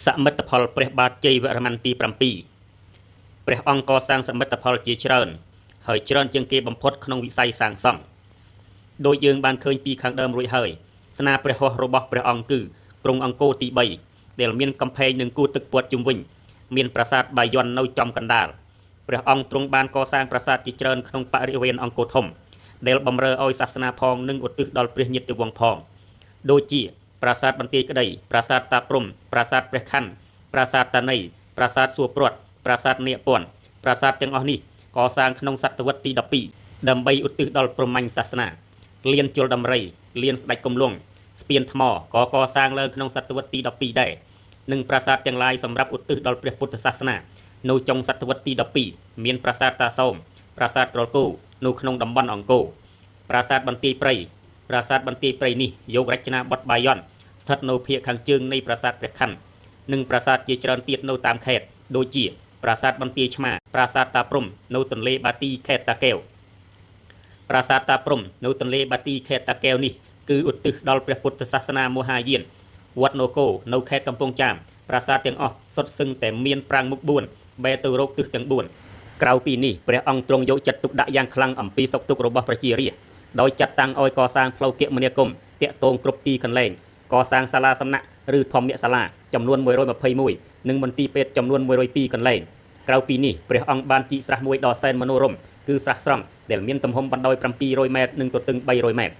សមិទ្ធផលព្រះបាទជ័យវរ្ម័នទី7ព្រះអង្គកសាងសមិទ្ធផលជាច្រើនហើយច្រើនជាងគេបំផុតក្នុងវិស័យសាងសង់ដោយយើងបានឃើញពីខាងដើមរួចហើយស្នាព្រះហស្ថរបស់ព្រះអង្គគឺទ្រង់អង្គរទី3ដែលមានកំផែងនិងគូទឹកព័ទ្ធជុំវិញមានប្រាសាទបាយ័ននៅចំកណ្ដាលព្រះអង្គទ្រង់បានកសាងប្រាសាទជាច្រើនក្នុងបរិវេណអង្គរធំដែលបម្រើឲ្យសាសនាផងនិងឧទ្ទិសដល់ព្រះញាតិវង្សផងដូចជាប្រាសាទបន្ទាយក្តីប្រាសាទតាព្រំប្រាសាទព្រះខ័នប្រាសាទតានីប្រាសាទសួរព្រាត់ប្រាសាទនាគពន្ធប្រាសាទទាំងអស់នេះកសាងក្នុងសតវត្សទី12ដើម្បីឧទ្ទិសដល់ព្រហ្មញ្ញសាសនាលានជលដំរីលានស្ដេចគំលង់ស្ពានថ្មក៏កសាងឡើងក្នុងសតវត្សទី12ដែរនិងប្រាសាទទាំងឡាយសម្រាប់ឧទ្ទិសដល់ព្រះពុទ្ធសាសនានៅចុងសតវត្សទី12មានប្រាសាទតាសោមប្រាសាទត្រគោនៅក្នុងតំបន់អង្គរប្រាសាទបន្ទាយព្រៃប្រាសាទបន្ទាយព្រៃនេះយករចនាបថបាយ័នស្ថិតនៅភាគខាងជើងនៃប្រាសាទព្រះខ័ននិងប្រាសាទជាច្រើនទៀតនៅតាមខេត្តដូចជាប្រាសាទបន្ទាយឆ្មាប្រាសាទតាព្រំនៅទន្លេបាទីខេត្តតាកែវប្រាសាទតាព្រំនៅទន្លេបាទីខេត្តតាកែវនេះគឺឧទ្ទិសដល់ព្រះពុទ្ធសាសនាមហាយានវត្តនគរនៅខេត្តកំពង់ចាមប្រាសាទទាំងអស់សុទ្ធសឹងតែមានប្រាង្គមុខ4បែរទៅរកទិសទាំង4ក្រៅពីនេះព្រះអង្គទ្រង់យកចិត្តទុកដាក់យ៉ាងខ្លាំងអំពីសុខទុក្ខរបស់ប្រជារាស្ត្រដោយចាត់តាំងឲ្យកសាងផ្លូវគមនាគមន៍តាក់ទងគ្រប់ទីកន្លែងកសាងសាលាសំណាក់ឬធម្មសាលាចំនួន121និងមន្ទីរពេទ្យចំនួន102កន្លែងក្រៅពីនេះព្រះអង្គបានជីកស្រះមួយដ៏សែនមនោរម្យគឺស្រះស្រង់ដែលមានទំហំបណ្ដោយ700ម៉ែត្រនិងទទឹង300ម៉ែត្រ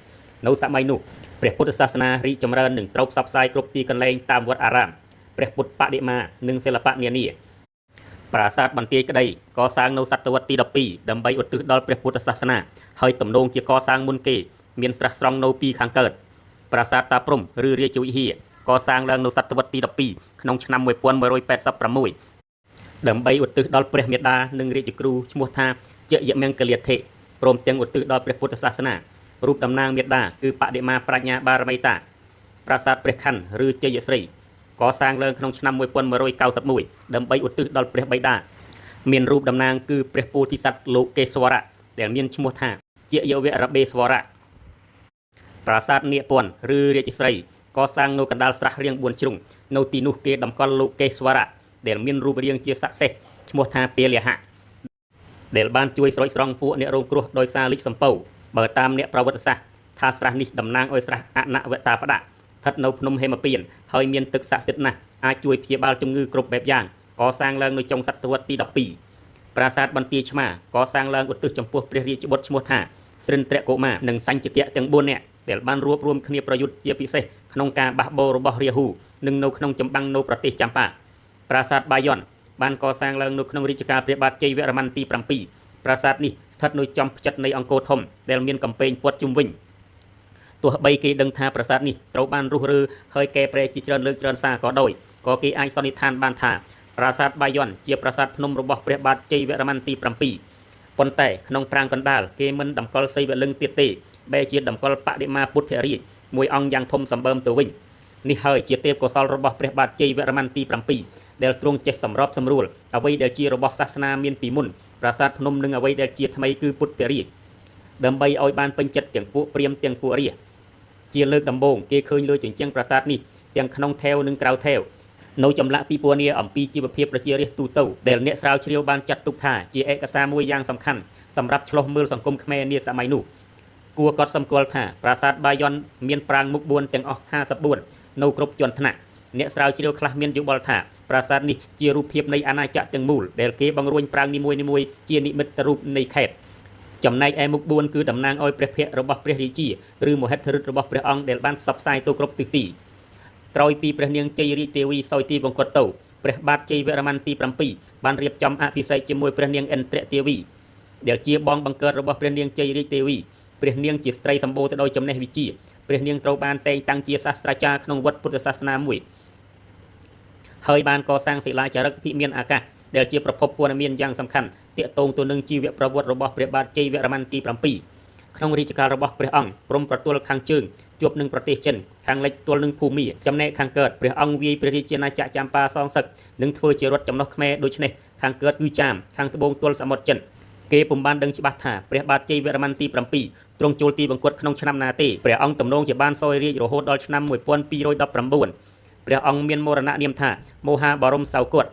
នៅសម័យនោះព្រះពុទ្ធសាសនារីកចម្រើននិងត្រូវផ្សព្វផ្សាយគ្រប់ទីកន្លែងតាមវត្តអារាមព្រះពុទ្ធបដិមានិងសិល្បៈនានាប្រាសាទបន្ទាយក្តីកសាងនៅសតវត្សទី12ដើម្បីឧទ្ទិសដល់ព្រះពុទ្ធសាសនាហើយទំនងជាកសាងមុនគេមានស្រះស្រង់នៅពីខាងកើតប្រាសាទតាព្រំឬរាជវិហារកសាងឡើងនៅសតវត្សទី12ក្នុងឆ្នាំ1186ដើម្បីឧទ្ទិសដល់ព្រះមេដានិងរាជគ្រូឈ្មោះថាជយមង្គលាធិព្រមទាំងឧទ្ទិសដល់ព្រះពុទ្ធសាសនារូបតំណាងមេដាគឺបដិមាប្រាជ្ញាបារមីតាប្រាសាទព្រះខ័នឬជ័យស្រីកសាងឡើងក្នុងឆ្នាំ1191ដើម្បីឧទ្ទិសដល់ព្រះបិតាមានរូបតំណាងគឺព្រះពោធិសត្វលោកេស្វរៈដែលមានឈ្មោះថាជាយវរបេស្វរៈប្រាសាទនាគពន្ធឬរាជស្រីកសាងនៅកណ្ដាលស្រះរាង4ជ្រុងនៅទីនោះគេតម្កល់លោកេស្វរៈដែលមានរូបរាងជាស័ក្តិសិទ្ធិឈ្មោះថាពាលហៈដែលបានជួយស្រោចស្រង់ពួកអ្នករងគ្រោះដោយសារលិចសំពៅបើតាមអ្នកប្រវត្តិសាស្ត្រថាស្រះនេះតំណាងឲ្យស្រះអនវតាបដៈស្ថិតនៅភ្នំហេមពៀនហើយមានទឹកស័ក្តិសិទ្ធិណាស់អាចជួយព្យាបាលជំងឺគ្រប់បែបយ៉ាងកសាងឡើងនៅចុងសតវត្សទី12ប្រាសាទបន្ទាយឆ្មាកសាងឡើងឧទ្ទិសចំពោះព្រះរាជបុត្រឈ្មោះថាស្រិន្ទ្រកុមារនិងសញ្ជគៈទាំង4នាក់ដែលបានរួបរวมគ្នាប្រយុទ្ធជាពិសេសក្នុងការបះបោររបស់រាហូនិងនៅក្នុងចម្បាំងនៅប្រទេសចម្ប៉ាប្រាសាទបាយ័នបានកសាងឡើងនៅក្នុងរាជកាលព្រះបាទជ័យវរ្ម័នទី7ប្រាសាទនេះស្ថិតនៅចំផ្ចិតនៃអង្គរធំដែលមានកំពែងព័ទ្ធជុំវិញទោះបីគេដឹងថាប្រាសាទនេះត្រូវបានរុះរើហើយកែប្រែជាច្រើនលើកច្រើនសារក៏ដោយក៏គេអាចសន្និដ្ឋានបានថាប្រាសាទបាយ័នជាប្រាសាទភ្នំរបស់ព្រះបាទជ័យវរ្ម័នទី7ប៉ុន្តែក្នុងប្រាង្គកណ្ដាលគេមិនតម្កល់សីវលឹង្គទៀតទេបែរជាតម្កល់បដិមាពុទ្ធរាជមួយអង្គយ៉ាងធំសម្បើមទៅវិញនេះហើយជាទេពកោសល្យរបស់ព្រះបាទជ័យវរ្ម័នទី7ដែលទ្រង់ចេះសម្របសម្រួលអ្វីដែលជារបស់សាសនាមានពីមុនប្រាសាទភ្នំនិងអ្វីដែលជាថ្មីគឺពុទ្ធរាជដើម្បីឲ្យបានពេញចិត្តទាំងពួកព្រាហ្មណ៍ទាំងពួករាស្ត្រជាលើកដំបូងគេឃើញលើជញ្ជាំងប្រាសាទនេះទាំងក្នុងថែវនិងក្រៅថែវនៅចម្លាក់ពិពណ៌នាអំពីជីវភាពប្រជារាស្ត្រទូទៅដែលអ្នកស្រាវជ្រាវបានចាត់ទុកថាជាឯកសារមួយយ៉ាងសំខាន់សម្រាប់ឆ្លុះមើលសង្គមខ្មែរនាសម័យនោះគួរកត់សម្គាល់ថាប្រាសាទបាយ័នមានប្រាង្គមុខ4ទាំងអស់54នៅគ្រប់ជាន់ថ្នាក់អ្នកស្រាវជ្រាវខ្លះមានយោបល់ថាប្រាសាទនេះជារូបភាពនៃអាណាចក្រទាំងមូលដែលគេបង្រួញប្រាង្គនីមួយៗជានិមិត្តរូបនៃខេត្តចំណែកឯមុខ4គឺតំណាងឲ្យព្រះភ័ក្ត្ររបស់ព្រះរាជាឬមហិទ្ធិឫទ្ធិរបស់ព្រះអង្គដែលបានផ្សព្វផ្សាយទៅគ្រប់ទិសទីក្រោយពីព្រះនាងជ័យរាជទេវីសោយទីវង្គតទៅព្រះបាទជ័យវរ្ម័នទី7បានរៀបចំអភិសេកជាមួយព្រះនាងឥន្ទ្រទេវីដែលជាបងបង្កើតរបស់ព្រះនាងជ័យរាជទេវីព្រះនាងជាស្ត្រីសម្បូរទៅដោយចំណេះវិជ្ជាព្រះនាងត្រូវបានតែងតាំងជាសាស្ត្រាចារ្យក្នុងវត្តពុទ្ធសាសនាមួយហើយបានកសាងសិលាចារឹកភិមានអាកាសដែលជាប្រភពព័ត៌មានយ៉ាងសំខាន់ទាក់ទងទៅនឹងជីវប្រវត្តិរបស់ព្រះបាទជ័យវរ្ម័នទី7ក្នុងរាជកាលរបស់ព្រះអង្គព្រំប្រទល់ខាងជើងជួបនឹងប្រទេសចិនខាងលិចទល់នឹងភូមាចំណែកខាងកើតព្រះអង្គវាយព្រះរាជាណាចក្រចម្ប៉ាសងសឹកនិងធ្វើជារដ្ឋចំណុះខ្មែរដូច្នេះខាងកើតគឺចាមខាងត្បូងទល់សមុទ្រចិនគេពុំបានដឹងច្បាស់ថាព្រះបាទជ័យវរ្ម័នទី7ទ្រង់ចូលទីបង្គត់ក្នុងឆ្នាំណាទេព្រះអង្គទំនងជាបានសោយរាជរហូតដល់ឆ្នាំ1219 ព្រះអង្គមានមរណនាមថាមោហាបរមសោគត